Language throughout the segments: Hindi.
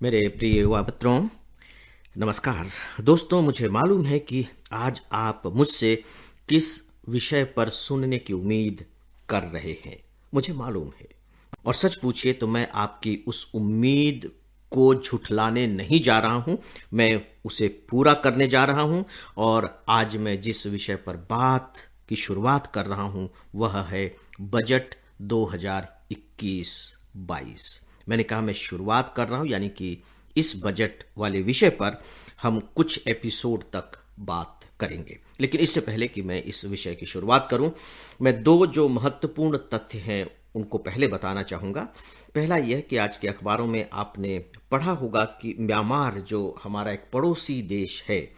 मेरे प्रिय युवा मित्रों, नमस्कार। दोस्तों, मुझे मालूम है कि आज आप मुझसे किस विषय पर सुनने की उम्मीद कर रहे हैं। मुझे मालूम है, और सच पूछिए तो मैं आपकी उस उम्मीद को झुठलाने नहीं जा रहा हूं। मैं उसे पूरा करने जा रहा हूं। और आज मैं जिस विषय पर बात की शुरुआत कर रहा हूं वह है बजट 2021-22। मैंने कहा मैं शुरुआत कर रहा हूं, यानी कि इस बजट वाले विषय पर हम कुछ एपिसोड तक बात करेंगे। लेकिन इससे पहले कि मैं इस विषय की शुरुआत करूं, मैं दो जो महत्वपूर्ण तथ्य हैं उनको पहले बताना चाहूंगा। पहला यह कि आज के अखबारों में आपने पढ़ा होगा कि म्यांमार, जो हमारा एक पड़ोसी देश है,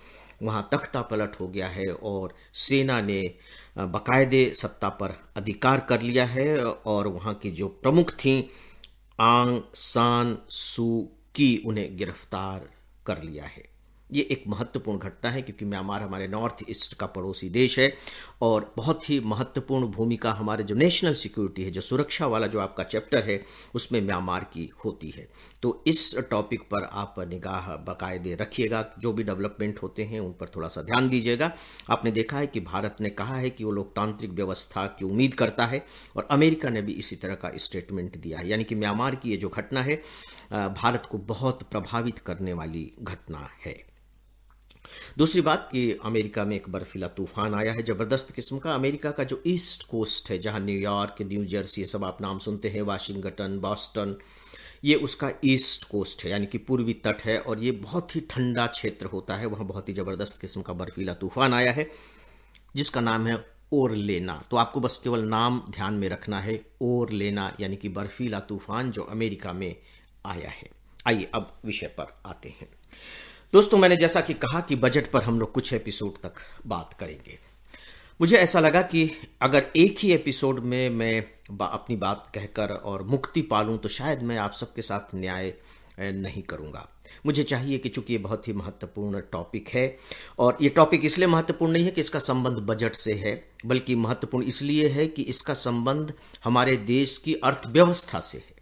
वहां तख्ता पलट हो गया है और सेना ने बाकायदे सत्ता पर अधिकार कर लिया है। और वहां की जो प्रमुख थीं आंग सान सू की, उन्हें गिरफ्तार कर लिया है। ये एक महत्वपूर्ण घटना है क्योंकि म्यांमार हमारे नॉर्थ ईस्ट का पड़ोसी देश है और बहुत ही महत्वपूर्ण भूमिका हमारे जो नेशनल सिक्योरिटी है, जो सुरक्षा वाला जो आपका चैप्टर है, उसमें म्यांमार की होती है। तो इस टॉपिक पर आप निगाह बाकायदे रखिएगा। जो भी डेवलपमेंट होते हैं उन पर थोड़ा सा ध्यान दीजिएगा। आपने देखा है कि भारत ने कहा है कि वो लोकतांत्रिक व्यवस्था की उम्मीद करता है और अमेरिका ने भी इसी तरह का स्टेटमेंट दिया है। यानी कि म्यांमार की ये जो घटना है भारत को बहुत प्रभावित करने वाली घटना है। दूसरी बात कि अमेरिका में एक बर्फीला तूफान आया है, जबरदस्त किस्म का। अमेरिका का जो ईस्ट कोस्ट है, जहां न्यूयॉर्क, न्यू जर्सी, ये सब आप नाम सुनते हैं, वाशिंगटन, बॉस्टन, ये उसका ईस्ट कोस्ट है, यानी कि पूर्वी तट है। और ये बहुत ही ठंडा क्षेत्र होता है, वहां बहुत ही जबरदस्त किस्म का बर्फीला तूफान आया है जिसका नाम है ओरलेना। तो आपको बस केवल नाम ध्यान में रखना है, ओरलेना, यानी कि बर्फीला तूफान जो अमेरिका में आया है। आइए अब विषय पर आते हैं। दोस्तों, मैंने जैसा कि कहा कि बजट पर हम लोग कुछ एपिसोड तक बात करेंगे। मुझे ऐसा लगा कि अगर एक ही एपिसोड में मैं अपनी बात कहकर और मुक्ति पालूं तो शायद मैं आप सबके साथ न्याय नहीं करूंगा। मुझे चाहिए कि चूंकि ये बहुत ही महत्वपूर्ण टॉपिक है, और ये टॉपिक इसलिए महत्वपूर्ण नहीं है कि इसका संबंध बजट से है, बल्कि महत्वपूर्ण इसलिए है कि इसका संबंध हमारे देश की अर्थव्यवस्था से है।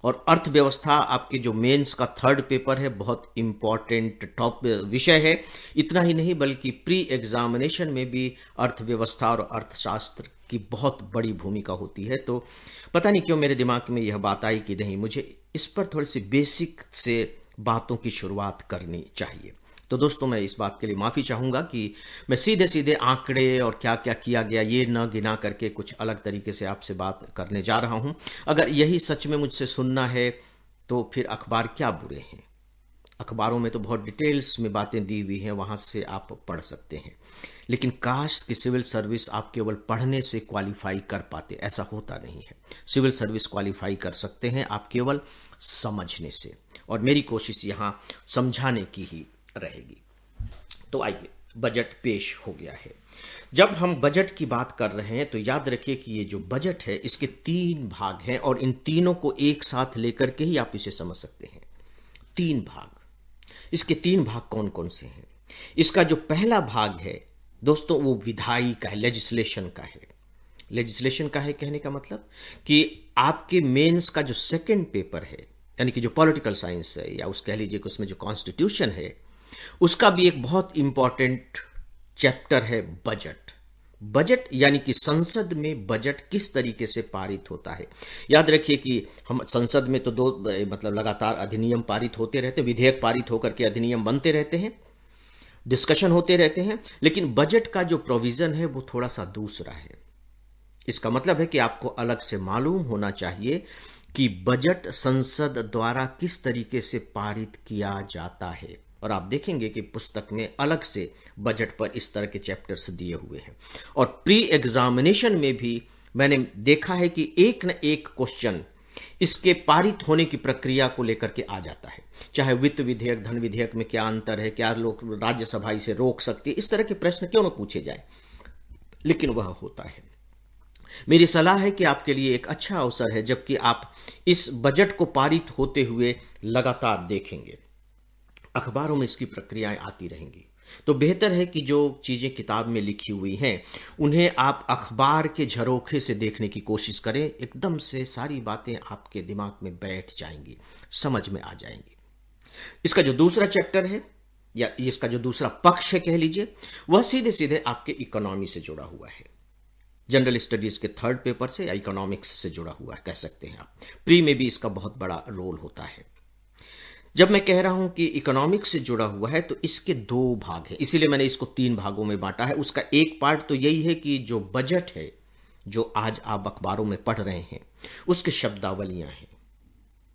और अर्थव्यवस्था आपके जो मेंस का थर्ड पेपर है, बहुत इंपॉर्टेंट टॉप विषय है। इतना ही नहीं बल्कि प्री एग्जामिनेशन में भी अर्थव्यवस्था और अर्थशास्त्र की बहुत बड़ी भूमिका होती है। तो पता नहीं क्यों मेरे दिमाग में यह बात आई कि नहीं, मुझे इस पर थोड़ी सी बेसिक से बातों की शुरुआत करनी चाहिए। तो दोस्तों, मैं इस बात के लिए माफ़ी चाहूँगा कि मैं सीधे सीधे आंकड़े और क्या क्या किया गया ये न गिना करके कुछ अलग तरीके से आपसे बात करने जा रहा हूँ। अगर यही सच में मुझसे सुनना है तो फिर अखबार क्या बुरे हैं। अखबारों में तो बहुत डिटेल्स में बातें दी हुई हैं, वहाँ से आप पढ़ सकते हैं। लेकिन काश कि सिविल सर्विस आप केवल पढ़ने से क्वालिफाई कर पाते, ऐसा होता नहीं है। सिविल सर्विस क्वालिफाई कर सकते हैं आप केवल समझने से, और मेरी कोशिश यहाँ समझाने की ही रहेगी। तो आइए, बजट पेश हो गया है। जब हम बजट की बात कर रहे हैं तो याद रखिए कि ये जो बजट है इसके 3 भाग हैं, और इन तीनों को एक साथ लेकर के ही आप इसे समझ सकते हैं। 3 भाग। इसके 3 भाग कौन कौन से हैं? इसका जो पहला भाग है दोस्तों, वो विधायी का है, लेजिस्लेशन का है। लेजिस्लेशन का है कहने का मतलब कि आपके मेंस का जो सेकंड पेपर है, यानी कि जो पॉलिटिकल साइंस है, या उस कह लीजिए कि उसमें जो कॉन्स्टिट्यूशन है, उसका भी एक बहुत इंपॉर्टेंट चैप्टर है बजट। बजट यानी कि संसद में बजट किस तरीके से पारित होता है। याद रखिए कि हम संसद में तो दो मतलब लगातार अधिनियम पारित होते रहते हैं, विधेयक पारित होकर के अधिनियम बनते रहते हैं, डिस्कशन होते रहते हैं। लेकिन बजट का जो प्रोविजन है वो थोड़ा सा दूसरा है। इसका मतलब है कि आपको अलग से मालूम होना चाहिए कि बजट संसद द्वारा किस तरीके से पारित किया जाता है। और आप देखेंगे कि पुस्तक में अलग से बजट पर इस तरह के चैप्टर्स दिए हुए हैं। और प्री एग्जामिनेशन में भी मैंने देखा है कि एक न एक क्वेश्चन इसके पारित होने की प्रक्रिया को लेकर के आ जाता है। चाहे वित्त विधेयक, धन विधेयक में क्या अंतर है, क्या लोग राज्यसभा इसे रोक सकती है, इस तरह के प्रश्न क्यों न पूछे जाए, लेकिन वह होता है। मेरी सलाह है कि आपके लिए एक अच्छा अवसर है, जबकि आप इस बजट को पारित होते हुए लगातार देखेंगे, अखबारों में इसकी प्रक्रियाएं आती रहेंगी, तो बेहतर है कि जो चीज़ें किताब में लिखी हुई हैं उन्हें आप अखबार के झरोखे से देखने की कोशिश करें। एकदम से सारी बातें आपके दिमाग में बैठ जाएंगी, समझ में आ जाएंगी। इसका जो दूसरा चैप्टर है या इसका जो दूसरा पक्ष है कह लीजिए, वह सीधे सीधे आपके इकोनॉमी से जुड़ा हुआ है। जनरल स्टडीज के थर्ड पेपर से या इकोनॉमिक्स से जुड़ा हुआ है कह सकते हैं आप। प्री में भी इसका बहुत बड़ा रोल होता है। जब मैं कह रहा हूं कि इकोनॉमिक्स से जुड़ा हुआ है तो इसके दो भाग हैं, इसीलिए मैंने इसको 3 भागों में बांटा है। उसका एक पार्ट तो यही है कि जो बजट है, जो आज आप अखबारों में पढ़ रहे हैं, उसके शब्दावलियां हैं,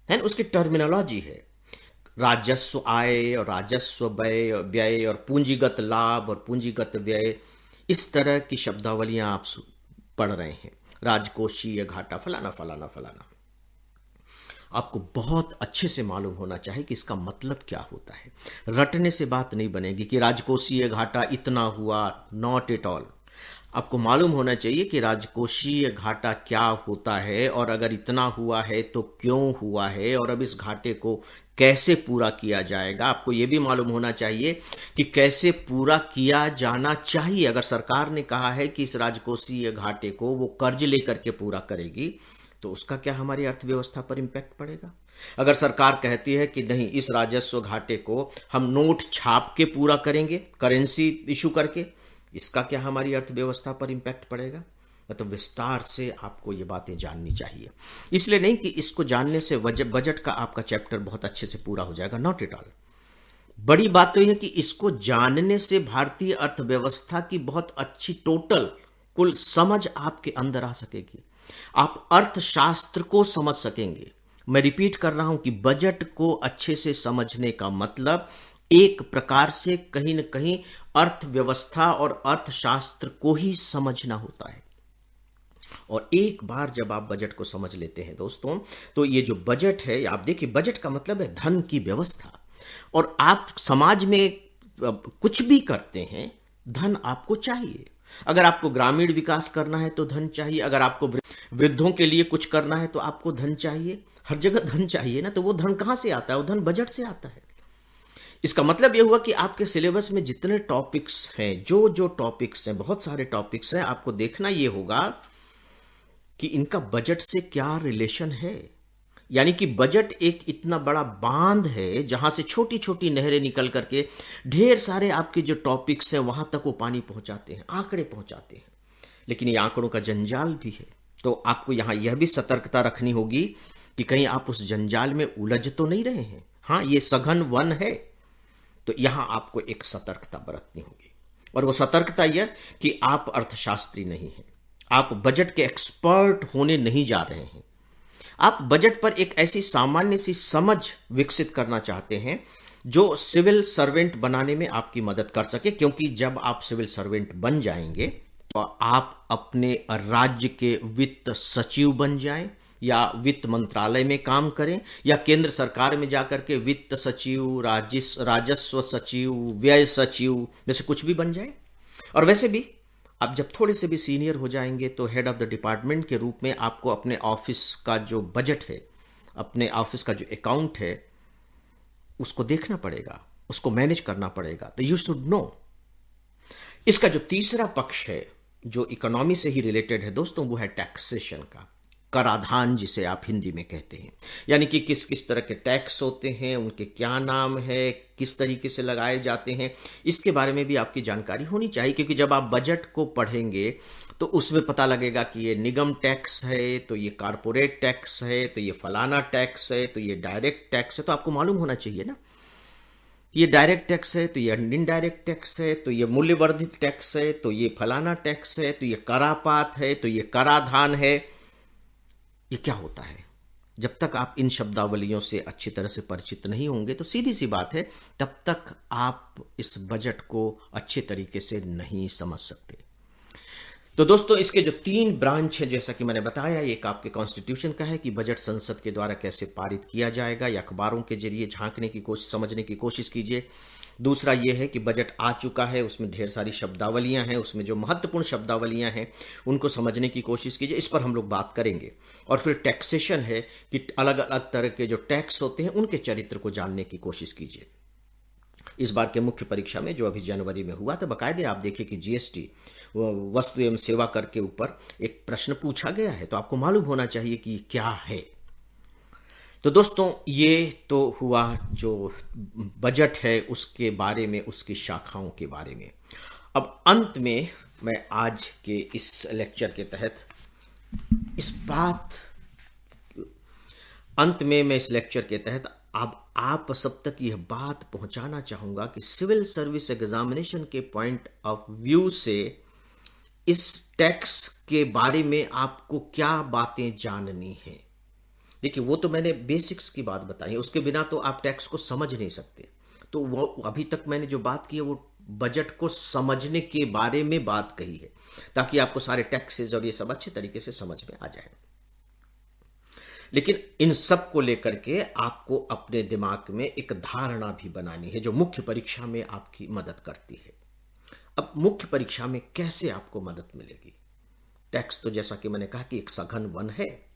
है ना, उसकी टर्मिनोलॉजी है। राजस्व आय और राजस्व व्यय व्यय और पूंजीगत लाभ और पूंजीगत व्यय, इस तरह की शब्दावलियां आप पढ़ रहे हैं। राजकोषीय घाटा, फलाना फलाना फलाना। आपको बहुत अच्छे से मालूम होना चाहिए कि इसका मतलब क्या होता है। रटने से बात नहीं बनेगी कि राजकोषीय घाटा इतना हुआ, नॉट एट ऑल। आपको मालूम होना चाहिए कि राजकोषीय घाटा क्या होता है, और अगर इतना हुआ है तो क्यों हुआ है, और अब इस घाटे को कैसे पूरा किया जाएगा। आपको यह भी मालूम होना चाहिए कि कैसे पूरा किया जाना चाहिए। अगर सरकार ने कहा है कि इस राजकोषीय घाटे को वो कर्ज लेकर के पूरा करेगी, तो उसका क्या हमारी अर्थव्यवस्था पर इंपैक्ट पड़ेगा। अगर सरकार कहती है कि नहीं, इस राजस्व घाटे को हम नोट छाप के पूरा करेंगे, करेंसी इशू करके, इसका क्या हमारी अर्थव्यवस्था पर इंपैक्ट पड़ेगा। मतलब विस्तार से आपको ये बातें जाननी चाहिए। इसलिए नहीं कि इसको जानने से बजट का आपका चैप्टर बहुत अच्छे से पूरा हो जाएगा, नॉट एट ऑल। बड़ी बात तो यह है कि इसको जानने से भारतीय अर्थव्यवस्था की बहुत अच्छी टोटल कुल समझ आपके अंदर आ सकेगी। आप अर्थशास्त्र को समझ सकेंगे। मैं रिपीट कर रहा हूं कि बजट को अच्छे से समझने का मतलब एक प्रकार से कहीं न कहीं अर्थव्यवस्था और अर्थशास्त्र को ही समझना होता है। और एक बार जब आप बजट को समझ लेते हैं दोस्तों, तो ये जो बजट है, आप देखिए, बजट का मतलब है धन की व्यवस्था। और आप समाज में कुछ भी करते हैं, धन आपको चाहिए। अगर आपको ग्रामीण विकास करना है तो धन चाहिए, अगर आपको वृद्धों के लिए कुछ करना है तो आपको धन चाहिए। हर जगह धन चाहिए ना, तो वो धन कहां से आता है? वो धन बजट से आता है। इसका मतलब यह हुआ कि आपके सिलेबस में जितने टॉपिक्स हैं, जो जो टॉपिक्स हैं, बहुत सारे टॉपिक्स हैं, आपको देखना यह होगा कि इनका बजट से क्या रिलेशन है। यानी कि बजट एक इतना बड़ा बांध है जहां से छोटी छोटी नहरें निकल करके ढेर सारे आपके जो टॉपिक्स हैं वहां तक वो पानी पहुंचाते हैं, आंकड़े पहुंचाते हैं। लेकिन ये आंकड़ों का जंजाल भी है, तो आपको यहां यह भी सतर्कता रखनी होगी कि कहीं आप उस जंजाल में उलझ तो नहीं रहे हैं। हां, ये सघन वन है, तो यहां आपको एक सतर्कता बरतनी होगी। और वो सतर्कता यह कि आप अर्थशास्त्री नहीं हैं, आप बजट के एक्सपर्ट होने नहीं जा रहे हैं। आप बजट पर एक ऐसी सामान्य सी समझ विकसित करना चाहते हैं जो सिविल सर्वेंट बनाने में आपकी मदद कर सके। क्योंकि जब आप सिविल सर्वेंट बन जाएंगे तो आप अपने राज्य के वित्त सचिव बन जाएं, या वित्त मंत्रालय में काम करें, या केंद्र सरकार में जाकर के वित्त सचिव, राजस्व सचिव, व्यय सचिव में से कुछ भी बन जाए। और वैसे भी आप जब थोड़े से भी सीनियर हो जाएंगे तो हेड ऑफ द डिपार्टमेंट के रूप में आपको अपने ऑफिस का जो बजट है, अपने ऑफिस का जो अकाउंट है, उसको देखना पड़ेगा, उसको मैनेज करना पड़ेगा। तो यू शुड नो। इसका जो तीसरा पक्ष है जो इकोनॉमी से ही रिलेटेड है दोस्तों, वो है टैक्सेशन का, कराधान जिसे आप हिंदी में कहते हैं। यानी कि किस किस तरह के टैक्स होते हैं, उनके क्या नाम है, किस तरीके से लगाए जाते हैं, इसके बारे में भी आपकी जानकारी होनी चाहिए। क्योंकि जब आप बजट को पढ़ेंगे तो उसमें पता लगेगा कि ये निगम टैक्स है, तो ये कारपोरेट टैक्स है, तो ये फलाना टैक्स है, तो ये डायरेक्ट टैक्स है। तो आपको मालूम होना चाहिए ना, ये डायरेक्ट टैक्स है, तो ये इनडायरेक्ट टैक्स है, तो ये मूल्यवर्धित टैक्स है, तो ये फलाना टैक्स है, तो ये करापात है, तो ये कराधान है। ये क्या होता है? जब तक आप इन शब्दावलियों से अच्छी तरह से परिचित नहीं होंगे तो सीधी सी बात है, तब तक आप इस बजट को अच्छे तरीके से नहीं समझ सकते। तो दोस्तों, इसके जो 3 ब्रांच है, जैसा कि मैंने बताया, एक आपके कॉन्स्टिट्यूशन का है कि बजट संसद के द्वारा कैसे पारित किया जाएगा, या अखबारों के जरिए झांकने की कोशिश, समझने की कोशिश कीजिए। दूसरा यह है कि बजट आ चुका है, उसमें ढेर सारी शब्दावलियां हैं, उसमें जो महत्वपूर्ण शब्दावलियां हैं उनको समझने की कोशिश कीजिए। इस पर हम लोग बात करेंगे। और फिर टैक्सेशन है कि अलग अलग तरह के जो टैक्स होते हैं उनके चरित्र को जानने की कोशिश कीजिए। इस बार के मुख्य परीक्षा में जो अभी जनवरी में हुआ था, बाकायदे आप देखिए कि जीएसटी, वस्तु एवं सेवा कर के ऊपर एक प्रश्न पूछा गया है, तो आपको मालूम होना चाहिए कि क्या है। तो दोस्तों, ये तो हुआ जो बजट है उसके बारे में, उसकी शाखाओं के बारे में। अब अंत में मैं आज के इस लेक्चर के तहत इस बात अंत में मैं इस लेक्चर के तहत अब आप सब तक यह बात पहुंचाना चाहूंगा कि सिविल सर्विस एग्जामिनेशन के पॉइंट ऑफ व्यू से इस टैक्स के बारे में आपको क्या बातें जाननी है। देखिए, वो तो मैंने बेसिक्स की बात बताई है, उसके बिना तो आप टैक्स को समझ नहीं सकते। तो वो अभी तक मैंने जो बात की है वो बजट को समझने के बारे में बात कही है, ताकि आपको सारे टैक्सेस और ये सब अच्छे तरीके से समझ में आ जाए। लेकिन इन सब को लेकर के आपको अपने दिमाग में एक धारणा भी बनानी है जो मुख्य परीक्षा में आपकी मदद करती है। अब मुख्य परीक्षा में कैसे आपको मदद मिलेगी? टैक्स तो जैसा कि मैंने कहा कि एक सघन वन है,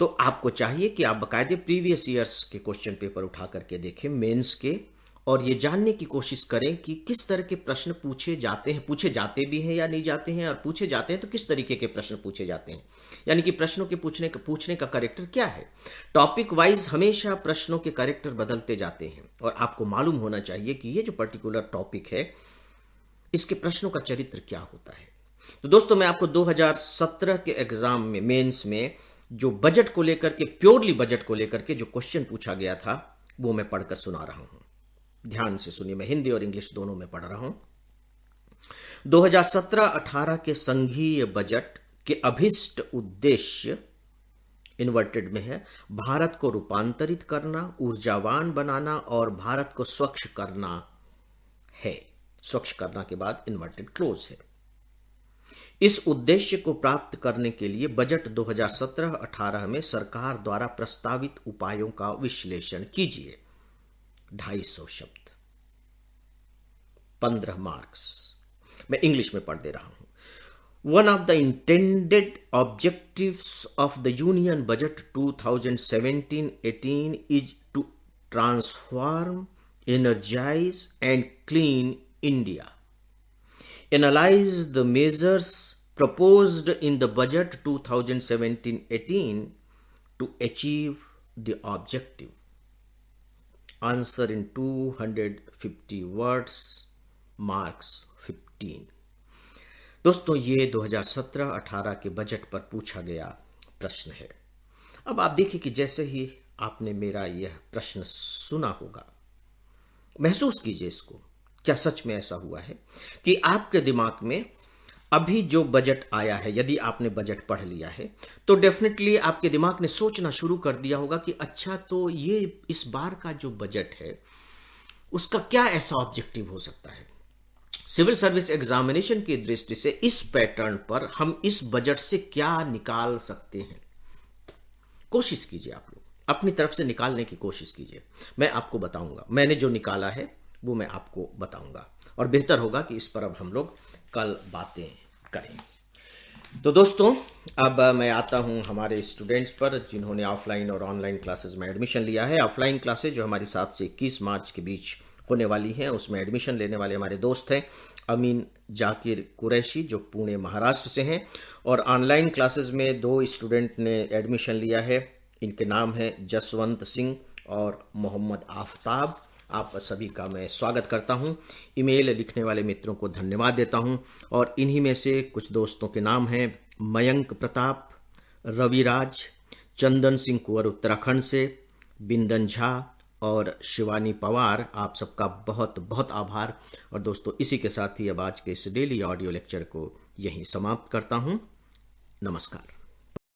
तो आपको चाहिए कि आप बाकायदे प्रीवियस ईयर्स के क्वेश्चन पेपर उठा करके देखें, मेंस के, और ये जानने की कोशिश करें कि किस तरह के प्रश्न पूछे जाते हैं, पूछे जाते भी हैं या नहीं जाते हैं, और पूछे जाते हैं तो किस तरीके के प्रश्न पूछे जाते हैं, यानी कि प्रश्नों के पूछने का कैरेक्टर क्या है। टॉपिक वाइज हमेशा प्रश्नों के कैरेक्टर बदलते जाते हैं, और आपको मालूम होना चाहिए कि ये जो पर्टिकुलर टॉपिक है इसके प्रश्नों का चरित्र क्या होता है। तो दोस्तों, मैं आपको 2017 के एग्जाम में, मेंस में, जो बजट को लेकर के, प्योरली बजट को लेकर के जो क्वेश्चन पूछा गया था वो मैं पढ़कर सुना रहा हूं। ध्यान से सुनिए, मैं हिंदी और इंग्लिश दोनों में पढ़ रहा हूं। 2017-18 के संघीय बजट के अभिष्ट उद्देश्य, इन्वर्टेड में है, भारत को रूपांतरित करना, ऊर्जावान बनाना और भारत को स्वच्छ करना है। स्वच्छ करना के बाद इन्वर्टेड क्लोज है। इस उद्देश्य को प्राप्त करने के लिए बजट 2017-18 में सरकार द्वारा प्रस्तावित उपायों का विश्लेषण कीजिए। 250 शब्द, 15 मार्क्स। मैं इंग्लिश में पढ़ दे रहा हूं। One of the intended objectives of the union budget 2017-18 is to transform, energize and clean India. Analyze the measures proposed in the budget 2017-18 to achieve the objective. Answer in 250 words, marks 15. दोस्तों, ये 2017-18 के बजट पर पूछा गया प्रश्न है। अब आप देखिए कि जैसे ही आपने मेरा यह प्रश्न सुना होगा, महसूस कीजिए इसको, क्या सच में ऐसा हुआ है कि आपके दिमाग में अभी जो बजट आया है, यदि आपने बजट पढ़ लिया है तो डेफिनेटली आपके दिमाग ने सोचना शुरू कर दिया होगा कि अच्छा, तो ये इस बार का जो बजट है उसका क्या ऐसा ऑब्जेक्टिव हो सकता है। सिविल सर्विस एग्जामिनेशन की दृष्टि से इस पैटर्न पर हम इस बजट से क्या निकाल सकते हैं। कोशिश कीजिए, आप लोग अपनी तरफ से निकालने की कोशिश कीजिए। मैं आपको बताऊंगा, मैंने जो निकाला है वो मैं आपको बताऊंगा, और बेहतर होगा कि इस पर अब हम लोग कल बातें करें। तो दोस्तों, अब मैं आता हूं हमारे स्टूडेंट्स पर जिन्होंने ऑफलाइन और ऑनलाइन क्लासेस में एडमिशन लिया है। ऑफलाइन क्लासेस जो हमारी 7 से 21 मार्च के बीच होने वाली हैं, उसमें एडमिशन लेने वाले हमारे दोस्त हैं अमीन जाकिर कुरैशी जो पुणे महाराष्ट्र से हैं, और ऑनलाइन क्लासेस में 2 स्टूडेंट ने एडमिशन लिया है। इनके नाम है जसवंत सिंह और मोहम्मद आफ्ताब। आप सभी का मैं स्वागत करता हूं। ईमेल लिखने वाले मित्रों को धन्यवाद देता हूं, और इन्हीं में से कुछ दोस्तों के नाम हैं मयंक प्रताप, रविराज, चंदन सिंह कुंवर उत्तराखंड से, बिंदन झा और शिवानी पवार। आप सबका बहुत बहुत आभार। और दोस्तों, इसी के साथ ही अब आज के इस डेली ऑडियो लेक्चर को यहीं समाप्त करता हूं। नमस्कार।